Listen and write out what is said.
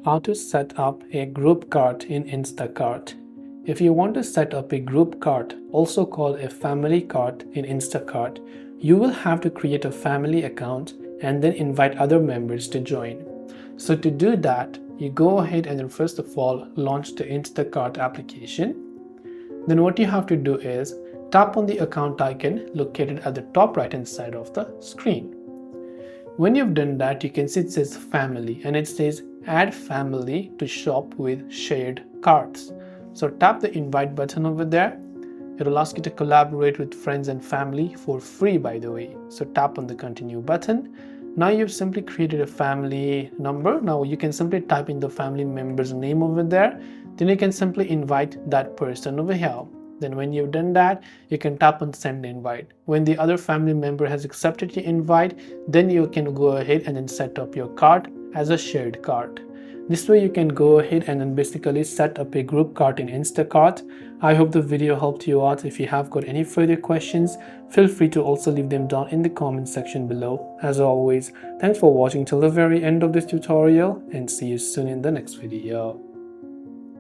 how to set up a group cart in Instacart. If you want to set up a group cart, also called a family cart in Instacart, you will have to create a family account and then invite other members to join. So to do that, you go ahead and then first of all launch the Instacart application. Then what you have to do is tap on the account icon located at the top right hand side of the screen. When you've done that, you can see it says family and it says add family to shop with shared carts. So tap the invite button over there. It will ask you to collaborate with friends and family for free, by the way. So tap on the continue button. Now you've simply created a family number. Now you can simply type in the family member's name over there. Then you can simply invite that person over here. Then when you've done that, you can tap on send invite. When the other family member has accepted your invite, then you can go ahead and then set up your cart as a shared cart. This way you can go ahead and then basically set up a group cart in Instacart. I hope the video helped you out. If you have got any further questions, feel free to also leave them down in the comment section below. As always, thanks for watching till the very end of this tutorial and see you soon in the next video.